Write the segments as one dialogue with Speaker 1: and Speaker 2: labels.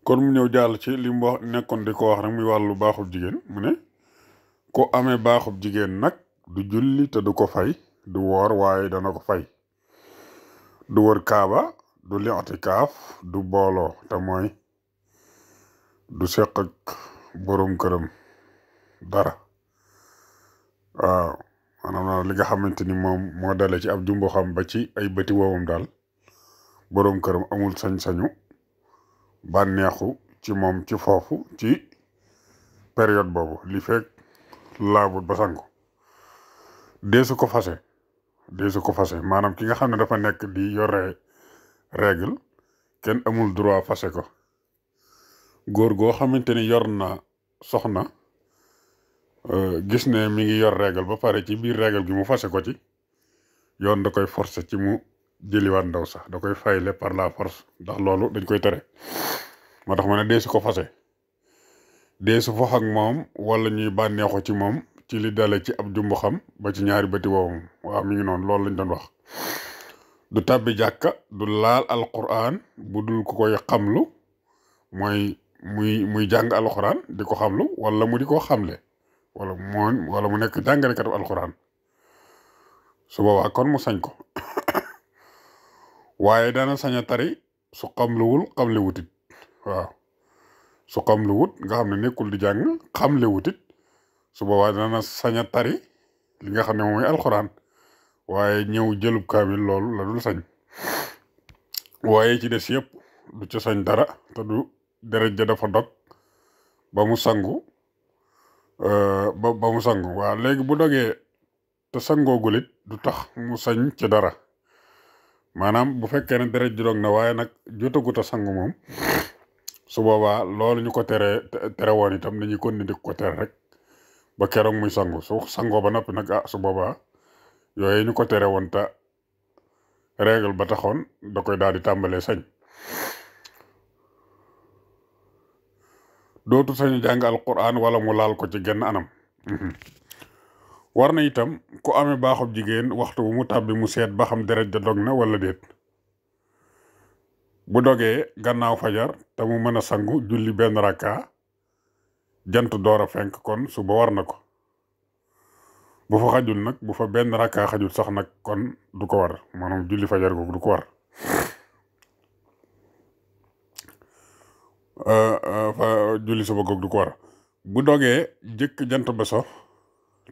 Speaker 1: kon mu ñëw jàll ci li mu wax nekkoon di ko wax rek muy wàllu baaxub jigéen mu ne ku amee baaxub jigéen nag du julli te du ko fay du woor waaye dana ko fay du wër kaaba du li'tikaaf du booloo te mooy du seq ak borom këram dara waaw maanaam li nga xamante ni moom moo dale ci ab jumbo xam ba ci ay bëti woomam daal borom këram amul sañ-sañu bànneexu ci moom ci foofu ci période boobu li fekk laabut ba sangu deesu ko fase maanaam ki nga xam ne dafa nekk di yore règle kenn amul droit fase ko góor goo xamante ni yor na soxna gis ne mi ngi yor règle ba pare ci biir règle gi mu fase ko ci yoon da koy forcer ci mu jëliwaat ndaw sax da koy fayle par la force ndax loolu dañ koy tere moo tax ma ne deesu ko fase deesu fox ak moom wala ñuy bànneexu ci moom ci li dale ci ab jumbu xam ba ci ñaari bëti woowam waaw mi ngi noonu loolu lañ doon wax du tàbbi jàkka du laal alquran bu dul ku koy xamlu mooy muy jàng alquran di ko xamlu wala mu di ko xamle wala mu nekk jàngalekatu alquran su boobaa kon mu sañ ko waaye dana sañ a tari su xamluwul xamle wutit waaw su xamle wut nga xam ne nekkul di jàng xamle wutit su boobaa dana sañ a tari li nga xam ne mooy alxuraan waaye ñëw jëlub kaamil loolu la dul sañ waaye ci des yëpp du ca sañ dara te du deret ja dafa dog ba mu sangu ba mu sangu waaw léegi bu dogee te sangoogul it du tax mu sañ ci dara maanaam bu fekkee ne deret ji dog na waaye nag jotagut a sangu moom su boobaa loolu ñu ko tere woon itam dañuy kon di ko tere rek ba keroog muy sangu su sangoo ba noppi nag su boobaa yooyu ñu ko tere woon te règle ba taxoon da koy daal di tàmbalee sañ dootu sañu jàng alquran wala mu laal ko ci genn anam war na itam ku amee baaxub jigéen waxtu bu mu tàbbi mu seet ba xam deret ja dog na wala déet bu dogee gannaaw fajar te mu mën a sangu julli benn rakka jant door a fenk kon suba war na ko bu fa xajul nag bu fa benn rakka xajul sax nag kon du ko war maanaam julli fajar googu du ko war julli suba googu du ko war bu dogee jëkk jant ba so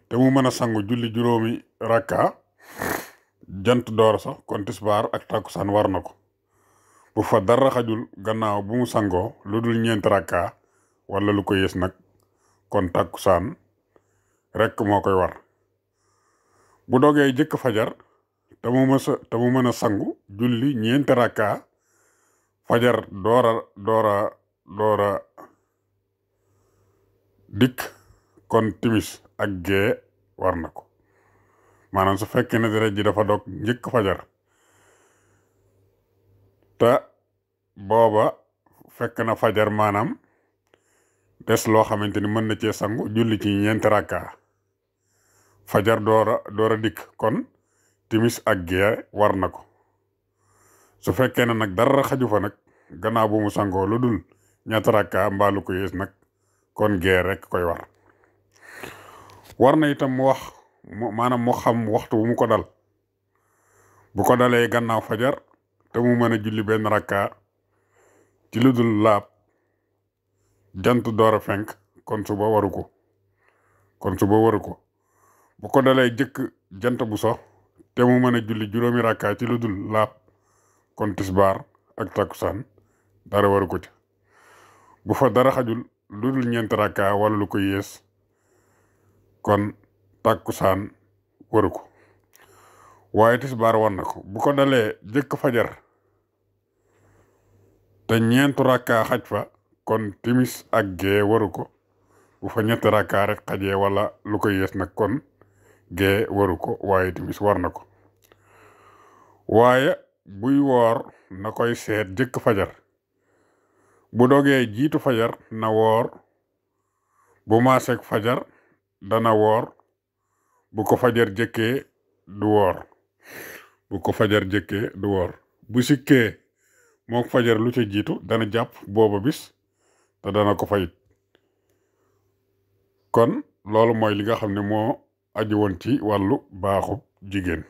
Speaker 1: te mu mën a sangu julli juróomi rakka jant door sax kon tisbaar ak takkusaan war na ko bu fa dara xajul gannaaw bu mu sangoo lu dul ñeenti rakka wala lu ko yées nag kon takkusaan rekk moo koy war bu dogee jëkk fajar te mu mën a sangu julli ñeenti rakka fajar doora dikk kon timis ak gee war na ko maanaam su fekkee ne deret ji dafa dog njëkk fajar te booba fekk na fajar maanaam des loo xamante ni mën na cee sangu julli ci ñeenti rakka fajar doora dikk kon timis ak gee war na ko su fekkee ne nag dara xaju fa nag gannaaw bu mu sangoo lu dul ñetti rakka mbaalu ko yées nag kon gee rek koy war na itam mu wax maanaam mu xam waxtu bu mu ko dal bu ko dalee gannaaw fajar te mu mën a julli benn rakka ci lu dul laab jant door a fenk kon suba waru ko bu ko dalee jëkk jant bu so te mu mën a julli juróomi rakka ci lu dul laab kon tisbaar ak takkusaan dara waru ko ci bu fa dara xajul lu dul ñeenti rakka wala lu ko yées kon takkusaan waru ko waaye tisbaar war na ko bu ko dalee jëkk fajar te ñeenti rakka xaj fa kon timis ak gee waru ko bu fa ñetti rakka rek xajee wala lu ko yées nag kon gee waru ko waaye timis war na ko waaye buy woor na koy seet jëkk fajar bu dogee jiitu fajar na woor bu maaseeg fajar dana woor bu ko fajar jëkkee du woor bu sikkee mook fajar lu ca jiitu dana jàpp booba bis te dana ko fayit kon loolu mooy li nga xam ne moo aju woon ci wàllu baaxub jigéen